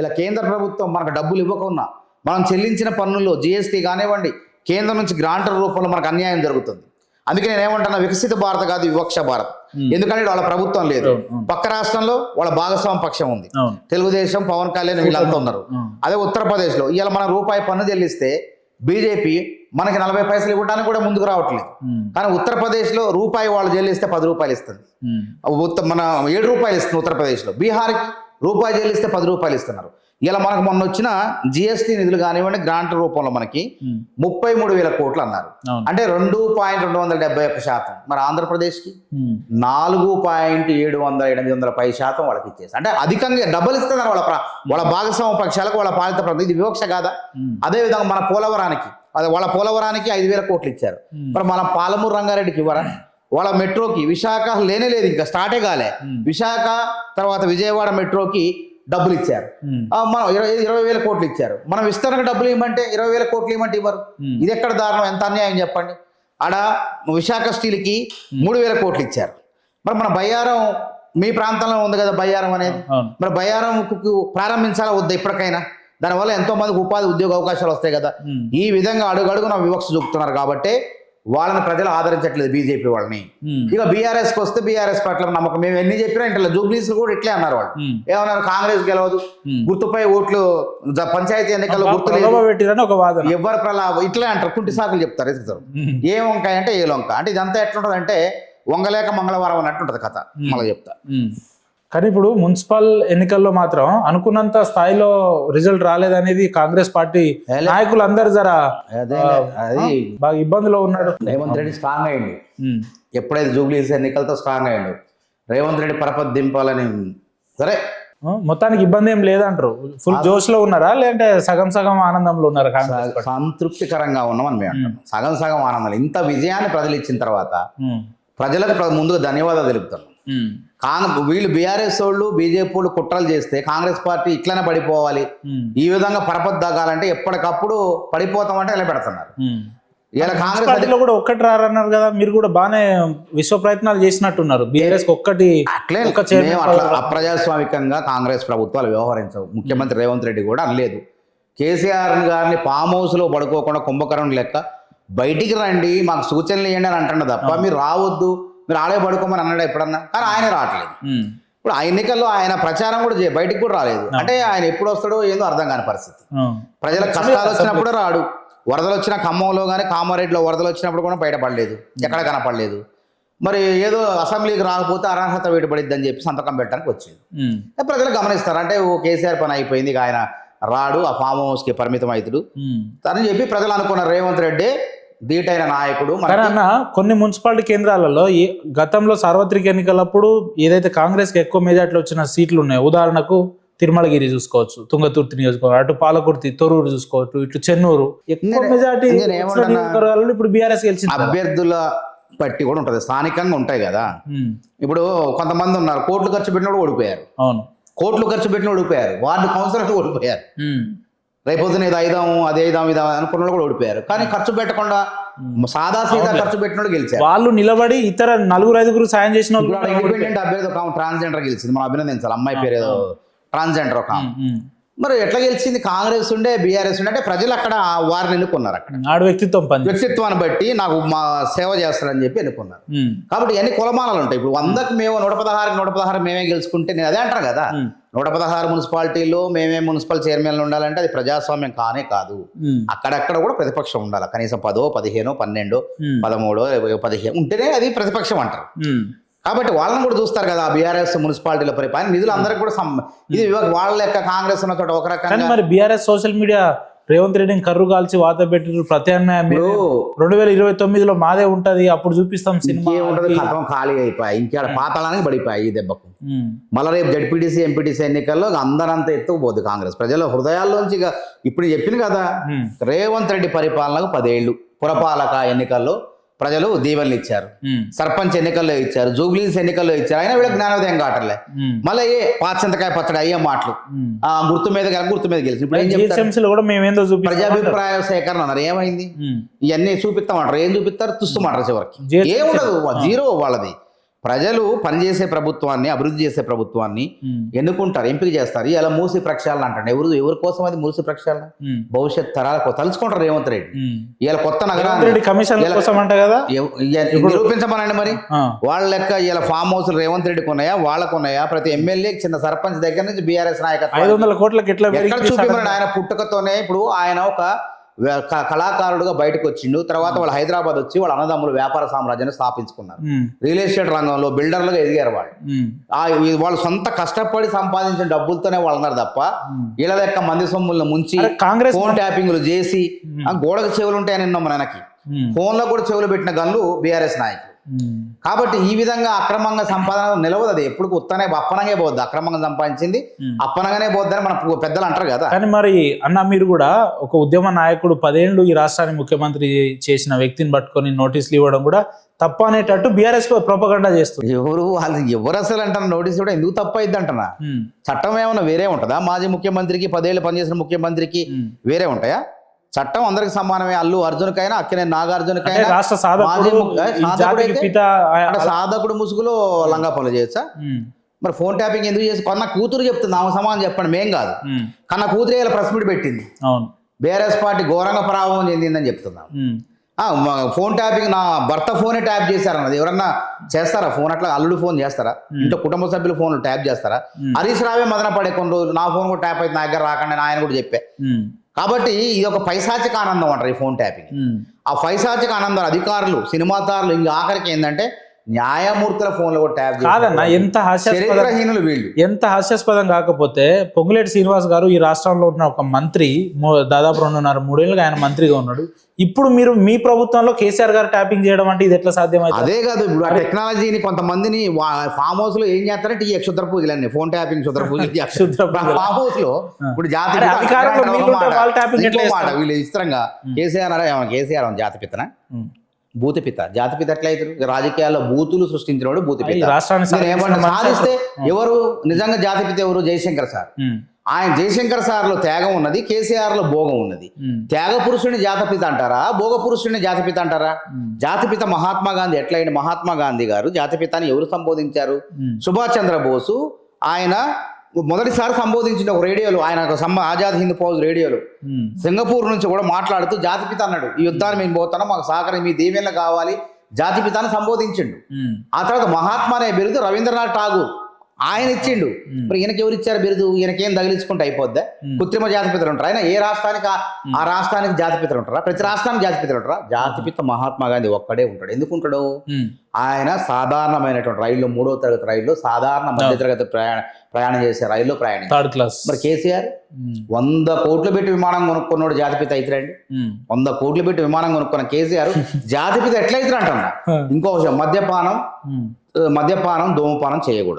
ఇలా కేంద్ర ప్రభుత్వం మనకు డబ్బులు ఇవ్వకున్నా మనం చెల్లించిన పన్నుల్లో జిఎస్టీ కానివ్వండి, కేంద్రం నుంచి గ్రాంట్ల రూపంలో మనకు అన్యాయం జరుగుతుంది. అందుకే నేను ఏమంటున్నా, వికసిత భారత్ కాదు వివక్ష భారత్. ఎందుకంటే వాళ్ళ ప్రభుత్వం లేదు, పక్క రాష్ట్రంలో వాళ్ళ భాగస్వామ్య పక్షం ఉంది, తెలుగుదేశం, పవన్ కళ్యాణ్ వీళ్ళంతా ఉన్నారు. అదే ఉత్తరప్రదేశ్లో ఇవాళ మనం రూపాయి పన్ను చెల్లిస్తే బీజేపీ మనకి 40 పైసలు ఇవ్వడానికి కూడా ముందుకు రావట్లేదు. కానీ ఉత్తరప్రదేశ్లో రూపాయి వాళ్ళు చెల్లిస్తే 10 రూపాయలు ఇస్తుంది, మన 7 రూపాయలు ఇస్తుంది ఉత్తరప్రదేశ్లో. బీహార్కి రూపాయి చెల్లిస్తే 10 రూపాయలు ఇస్తున్నారు. ఇలా మనకు మొన్న వచ్చిన జిఎస్టీ నిధులు కానివ్వండి గ్రాంట్ రూపంలో మనకి 33,000 కోట్లు అన్నారు, అంటే 2.271%. మరి ఆంధ్రప్రదేశ్కి 4.700 వాళ్ళకి ఇచ్చేసి, అంటే అధికంగా డబ్బులు ఇస్తున్నారు వాళ్ళ భాగస్వామ్య పక్షాలకు, వాళ్ళ పాలిత ప్రభుత్వం. ఇది వివక్ష కాదా? అదేవిధంగా మన పోలవరానికి, వాళ్ళ పోలవరానికి 5,000 కోట్లు ఇచ్చారు. మరి మన పాలమూరు రంగారెడ్డికి ఇవ్వరా? వాళ్ళ మెట్రోకి, విశాఖ లేనే లేదు, ఇంకా స్టార్టే కాలే. విశాఖ తర్వాత విజయవాడ మెట్రోకి డబ్బులు ఇచ్చారు, మనం 20,000 కోట్లు ఇచ్చారు. మనం విస్తరణకు డబ్బులు ఇవ్వమంటే 20,000 కోట్లు ఇవ్వమంటే ఇవ్వరు. ఇది ఎక్కడ దారుణం, ఎంత అన్యాయం చెప్పండి. ఆడ విశాఖ స్టీల్కి 3,000 కోట్లు ఇచ్చారు. మరి మన బయ్యారం మీ ప్రాంతంలో ఉంది కదా బయ్యారం అనేది, మరి బయ్యారం ప్రారంభించాలా వద్దా ఇప్పటికైనా? దానివల్ల ఎంతో మందికి ఉపాధి ఉద్యోగ అవకాశాలు వస్తాయి కదా. ఈ విధంగా అడుగడుగున వివక్ష చూపుతున్నారు కాబట్టి వాళ్ళని ప్రజలు ఆదరించట్లేదు, బీజేపీ వాళ్ళని. ఇక బీఆర్ఎస్కి వస్తే బీఆర్ఎస్ పట్ల నమ్మకం. మేము ఎన్ని చెప్పినా ఇంట్లో జూబ్లీస్ కూడా ఇట్లే అన్నారు వాళ్ళు. ఏమన్నారు, కాంగ్రెస్ గెలవదు, గుర్తుపై ఓట్లు, పంచాయతీ ఎన్నికల్లో గుర్తు ఎవరు ప్రలాభం ఇట్లే అంటారు, కుంటి సాకులు చెప్తారు, ఎదుగుతారు. ఏ వంకాయ అంటే ఏ వంక అంటే ఇదంతా ఎట్లుంటది అంటే వంగలేక మంగళవారం అన్నట్టు ఉంటుంది కథ. మళ్ళీ చెప్తా. కానీ ఇప్పుడు మున్సిపల్ ఎన్నికల్లో మాత్రం అనుకున్నంత స్థాయిలో రిజల్ట్ రాలేదనేది కాంగ్రెస్ పార్టీ నాయకులు అందరు జర బాగా ఇబ్బందిలో ఉన్నాడు. రేవంత్ రెడ్డి స్ట్రాంగ్ అయ్యింది ఎప్పుడైతే జూబ్లీస్ ఎన్నికలతో స్ట్రాంగ్ అయ్యాడు. రేవంత్ రెడ్డి పరపతి దింపాలని సరే మొత్తానికి ఇబ్బంది ఏం లేదంటారు. ఫుల్ జోష్ లో ఉన్నారా లేదంటే సగం సగం ఆనందంలో ఉన్నారా? సంతృప్తికరంగా ఉన్నామని మేము అంటాం. సగం సగం ఆనందాలు. ఇంత విజయాన్ని ప్రజలు ఇచ్చిన తర్వాత ప్రజలకు ముందుగా ధన్యవాదాలు తెలుపుతాను. వీళ్ళు బీఆర్ఎస్ వాళ్ళు బీజేపీ వాళ్ళు కుట్రలు చేస్తే కాంగ్రెస్ పార్టీ ఇట్లనే పడిపోవాలి, ఈ విధంగా పరపతి తగ్గాలంటే ఎప్పటికప్పుడు పడిపోతామంటే ఇలా పెడుతున్నారు. ఇలా కాంగ్రెస్ పార్టీలో కూడా ఒక్కటి రారన్నారు కదా, మీరు కూడా బాగానే విశ్వ ప్రయత్నాలు చేసినట్టున్నారు. బీఆర్ఎస్ ఒక్కటి అట్లే అప్రజాస్వామికంగా కాంగ్రెస్ ప్రభుత్వాలు వ్యవహరించవు. ముఖ్యమంత్రి రేవంత్ రెడ్డి కూడా అనలేదు. కేసీఆర్ గారిని ఫామ్ హౌస్ లో పడుకోకుండా కుంభకరణం లెక్క బయటికి రండి, మాకు సూచనలు ఇవ్వండి అని అంటున్నా తప్ప మీరు రావద్దు, మీరు ఆడే పడుకోమని అన్నాడు ఎప్పుడన్నా? కానీ ఆయన రావట్లేదు. ఇప్పుడు ఆ ఎన్నికల్లో ఆయన ప్రచారం కూడా బయటికి కూడా రాలేదు. అంటే ఆయన ఎప్పుడు వస్తాడో ఏందో అర్థం కాని పరిస్థితి. ప్రజలకు కష్టాలు వచ్చినప్పుడు రాడు. వరదలు వచ్చిన ఖమ్మంలో కానీ కామారెడ్డిలో వరదలు వచ్చినప్పుడు కూడా బయటపడలేదు, ఎక్కడ కనపడలేదు. మరి ఏదో అసెంబ్లీకి రాకపోతే అర్హత వేటుపడిద్ది అని చెప్పి సంతకం పెట్టడానికి వచ్చింది. ప్రజలు గమనిస్తారు, అంటే ఓ కేసీఆర్ పని అయిపోయింది, ఇక ఆయన రాడు, ఆ ఫామ్ హౌస్కి పరిమితం అవుతాడు అని చెప్పి ప్రజలు అనుకున్నారు. రేవంత్ రెడ్డి ధీటైన నాయకుడు. అన్న కొన్ని మున్సిపాలిటీ కేంద్రాలలో గతంలో సార్వత్రిక ఎన్నికలప్పుడు ఏదైతే కాంగ్రెస్ కి ఎక్కువ మెజార్టీలు వచ్చిన సీట్లు ఉన్నాయి, ఉదాహరణకు తిరుమలగిరి చూసుకోవచ్చు, తుంగతుర్తి నియోజకవర్గం, అటు పాలకుర్తి, తొర్రూరు చూసుకోవచ్చు, ఇటు చెన్నూరు ఎక్కువ మెజార్టీ ఇప్పుడు బీఆర్ఎస్ గెలిచింది. అభ్యర్థుల పట్టి కూడా ఉంటుంది, స్థానికంగా ఉంటాయి కదా. ఇప్పుడు కొంతమంది ఉన్నారు కోట్లు ఖర్చు పెట్టిన కూడా ఓడిపోయారు. అవును, కోట్లు ఖర్చు పెట్టిన ఓడిపోయారు, వార్డు కౌన్సిలర్లు ఓడిపోయారు. రేపొద్దున ఇది అయిదాము అదే అయిదాం ఇది అనుకున్న కూడా ఓడిపోయారు. కానీ ఖర్చు పెట్టకుండా సాదా సీదా ఖర్చు పెట్టిన గెలిచారు. వాళ్ళు నిలబడి ఇతర 4-5 సాయం చేసిన ఇండిపెండెంట్ అభ్యర్థి ఒక ట్రాన్స్జెండర్ గెలిచింది, మనం అభినందించాలి. అమ్మాయి పేరు ఏదో ట్రాన్స్జెండర్ ఒక. మరి ఎట్లా గెలిచింది? కాంగ్రెస్ ఉండే బీఆర్ఎస్ ఉండే, అంటే ప్రజలు అక్కడ వారిని ఎన్నుకున్నారు. అక్కడ ఆడు వ్యక్తిత్వాన్ని బట్టి నాకు మా సేవ చేస్తారని చెప్పి ఎన్నుకున్నారు. కాబట్టి ఎన్ని కులమానాలు ఉంటాయి. ఇప్పుడు 100కి మేము 116 మేమే గెలుచుకుంటే నేను అదే అంటారు కదా, 116 మున్సిపాలిటీల్లో మేమే మున్సిపల్ చైర్మన్లు ఉండాలంటే అది ప్రజాస్వామ్యం కానే కాదు. అక్కడక్కడ కూడా ప్రతిపక్షం ఉండాలి. కనీసం 10, 15, 12, 13, 15 ఉంటేనే అది ప్రతిపక్షం అంటారు. కాబట్టి వాళ్ళని కూడా చూస్తారు కదా బీఆర్ఎస్ మున్సిపాలిటీల పరిపాలన నిధులు అందరికి కూడా ఇది వాళ్ళ లెక్క కాంగ్రెస్ ఉన్న చోట ఒక రకంగా. మరి బీఆర్ఎస్ సోషల్ మీడియా రేవంత్ రెడ్డిని కర్రు కాల్చి వాత పెట్టి ప్రత్యామ్నాయం 2029లో మాదే ఉంటది, అప్పుడు చూపిస్తాం సినిమా ఉంటది, కథం ఖాళీ అయిపోయాయి, ఇంకా పాతాళానికి పడిపోయాయి ఈ దెబ్బకు. మళ్ళీ రేపు జడ్పీటీసీ ఎంపీటీసీ ఎన్నికల్లో అందరంతా ఎత్తుకుపోద్ది కాంగ్రెస్. ప్రజల హృదయాల్లోంచి ఇప్పుడు చెప్పింది కదా, రేవంత్ రెడ్డి పరిపాలనకు 10 ఏళ్ళు. పురపాలక ఎన్నికల్లో ప్రజలు దీవెనలు ఇచ్చారు, సర్పంచ్ ఎన్నికల్లో ఇచ్చారు, జూబ్లీస్ ఎన్నికల్లో ఇచ్చారు. అయినా వీళ్ళకి జ్ఞానోదయం కావట్లే. మళ్ళీ పాచింతకాయ పచ్చడి అయ్యే మాటలు, గుర్తు మీద గెలిచి. ఇప్పుడు ఏం చెప్తారు, ప్రజాభిప్రాయ సేకరణ అన్నారు, ఏమైంది? ఇవన్నీ చూపిస్తామంటారు, ఏం చూపిస్తారు? తుస్తుమంటారు, చివరికి ఏముండదు, జీరో వాళ్ళది. ప్రజలు పనిచేసే ప్రభుత్వాన్ని, అభివృద్ధి చేసే ప్రభుత్వాన్ని ఎన్నుకుంటారు, ఎంపిక చేస్తారు. ఇలా మూసి ప్రక్షాళన అంటారు. ఎవరి కోసం అది మూసి ప్రక్షాళన? భవిష్యత్ తరాలకు తలుచుకుంటారు రేవంత్ రెడ్డి. ఇలా కొత్త నగరాన్ని కమిషన్ కోసం అంట కదా నిరూపించమనండి మరి. వాళ్ళ లెక్క ఇలా ఫామ్ హౌస్ రేవంత్ రెడ్డికి ఉన్నాయా, వాళ్ళకు ఉన్నాయా? ప్రతి ఎమ్మెల్యే చిన్న సర్పంచ్ దగ్గర నుంచి బీఆర్ఎస్ నాయకత్వం 500 కోట్లకి ఎట్లా ఎక్కడ చూపించండి. ఆయన పుట్టుకతోనే ఇప్పుడు ఆయన ఒక కళాకారుడుగా బయటకు వచ్చిండు. తర్వాత వాళ్ళు హైదరాబాద్ వచ్చి వాళ్ళ అన్నదమ్ములు వ్యాపార సామ్రాజ్యాన్ని స్థాపించుకున్నారు. రియల్ ఎస్టేట్ రంగంలో బిల్డర్లుగా ఎదిగారు వాళ్ళు. వాళ్ళు సొంత కష్టపడి సంపాదించిన డబ్బులతోనే వాళ్ళు ఉన్నారు తప్ప ఇలా లెక్క మంది సొమ్ములను ముంచి కాంగ్రెస్ ఫోన్ ట్యాపింగ్లు చేసి గోడకు చెవులు ఉంటాయని విన్నాం మనకి. ఫోన్లో కూడా చెవులు పెట్టిన గన్లు బీఆర్ఎస్ నాయకులు. కాబట్టి ఈ విధంగా అక్రమంగా సంపాదన నిలవదు. అది ఎప్పుడు ఉత్తనే అప్పనంగా పోద్ది. అక్రమంగా సంపాదించింది అప్పనంగానే పోద్దని మన పెద్దలు అంటారు కదా. కానీ మరి అన్న, మీరు కూడా ఒక ఉద్యమ నాయకుడు 10 ఏళ్ళు ఈ రాష్ట్రాన్ని ముఖ్యమంత్రి చేసిన వ్యక్తిని పట్టుకొని నోటీసులు ఇవ్వడం కూడా తప్పు అనేటట్టు బీఆర్ఎస్ ప్రొపగండా చేస్తుంది. ఎవరు అసలు అంటారు నోటీస్ కూడా ఎందుకు తప్పు అయింది అంటున్నా? చట్టం ఏమన్నా వేరే ఉంటుందా? మాజీ ముఖ్యమంత్రికి 10 ఏళ్ళు పనిచేసిన ముఖ్యమంత్రికి వేరే ఉంటాయా? చట్టం అందరికి సమానమే. అల్లు అర్జున్కైనా, అక్కినేని నాగార్జునకైనా, రాష్ట్ర సాధకుడు ముసుగులో లంగా పనులు చేయొచ్చా? మరి ఫోన్ ట్యాపింగ్ ఎందుకు చేసి? కన్నా కూతురు చెప్తుంది, ఆమె సమానం చెప్పండి, మేం కాదు. కన్నా కూతురు ఇలా ప్రెస్ మీట్ పెట్టింది. బీఆర్ఎస్ పార్టీ ఘోరంగా ప్రభావం చెందిందని చెప్తున్నాం. ఫోన్ ట్యాపింగ్ నా భర్త ఫోనే ట్యాప్ చేశారన్నది ఎవరన్నా చేస్తారా? ఫోన్ అట్లా అల్లుడు ఫోన్ చేస్తారా? ఇంట్లో కుటుంబ సభ్యులు ఫోన్ ట్యాప్ చేస్తారా? హరీష్ రావే మదన పడే కొన్ని రోజులు నా ఫోన్ కూడా ట్యాప్ అయితే నా దగ్గర రాకండి ఆయన కూడా చెప్పే. కాబట్టి ఇది ఒక పైశాచిక ఆనందం అంటారు ఈ ఫోన్ ట్యాపింగ్. ఆ పైశాచిక ఆనందం అధికారులు, సినిమా తారులు, ఇంకా ఆఖరికి ఏంటంటే న్యాయమూర్తుల ఫోన్లో కూడా ట్యాప్ కాదన్న. చరిత్రహీనులు వీళ్ళు. ఎంత హాస్యాస్పదం కాకపోతే పొంగులేటి శ్రీనివాస్ గారు ఈ రాష్ట్రంలో ఉన్న ఒక మంత్రి, దాదాపు 2.5-3 ఏళ్ళుగా ఆయన మంత్రిగా ఉన్నాడు. ఇప్పుడు మీరు మీ ప్రభుత్వంలో కేసీఆర్ గారు ట్యాపింగ్ చేయడం అంటే ఇది ఎట్లా సాధ్యమైంది? అదే కాదు, ఇప్పుడు ఆ టెక్నాలజీని కొంతమందిని ఫామ్ హౌస్ లో ఏం చేస్తారంటే ఈ క్షుద్ర పూజలు అన్ని ఫోన్ ట్యాపింగ్ క్షుద్ర పూజలు ఫామ్ హౌస్ లో. ఇప్పుడు జాతి వీళ్ళు ఇష్టంగా కేసీఆర్ జాతిపిత్తన భూతపిత. జాతిపిత ఎట్లయితారు? రాజకీయాల్లో బూతులు సృష్టించినవాడు భూతపిత. ఏమన్నా సాధిస్తే ఎవరు నిజంగా జాతిపిత ఎవరు? జయశంకర్ సార్. ఆయన జయశంకర్ సార్లో త్యాగం ఉన్నది, కేసీఆర్ లో భోగం ఉన్నది. త్యాగ పురుషుని జాతపిత అంటారా, భోగ పురుషుని జాతిపిత అంటారా? జాతిపిత మహాత్మా గాంధీ. ఎట్లయింది? మహాత్మా గాంధీ గారు జాతిపితాన్ని ఎవరు సంబోధించారు? సుభాష్ చంద్రబోసు ఆయన మొదటిసారి సంబోధించిన ఒక రేడియోలో, ఆయన ఆజాద్ హింద్ ఫౌజ్ రేడియోలో సింగపూర్ నుంచి కూడా మాట్లాడుతూ జాతిపిత అన్నాడు. ఈ యుద్ధాన్ని మేము పోతున్నాం, మాకు సహకరి, మీ దీవెనలు కావాలి, జాతిపితాన్ని సంబోధించిండు. ఆ తర్వాత మహాత్మా అనే బిరుదు రవీంద్రనాథ్ ఠాగూర్ ఆయన ఇచ్చిండు. మరి ఈయనకి ఎవరు ఇచ్చారు బిరుదు? ఈయనకేం తగిలించుకుంటే అయిపోద్దా? కృత్రిమ జాతిపితలు ఉంటారు. ఆయన ఏ రాష్ట్రానికి ఆ రాష్ట్రానికి జాతిపితలు ఉంటారా? ప్రతి రాష్ట్రానికి జాతిపితలు ఉంటారా? జాతిపిత మహాత్మా గాంధీ ఒక్కడే ఉంటాడు. ఎందుకు ఉంటాడు? ఆయన సాధారణమైనటువంటి రైల్లో, 3వ తరగతి రైల్లో, సాధారణ మధ్యతరగతి ప్రయాణం చేసే రైల్లో ప్రయాణం. 3rd class. మరి కేసీఆర్ 100 కోట్లు పెట్టి విమానం కొనుక్కున్నాడు, జాతిపిత అవుతారండి. 100 కోట్లు పెట్టి విమానం కొనుక్కున్న కేసీఆర్ జాతిపిత ఎట్లయితారు అంటున్నా. ఇంకో విషయం, మద్యపానం ధూమపానం చేయకూడదు.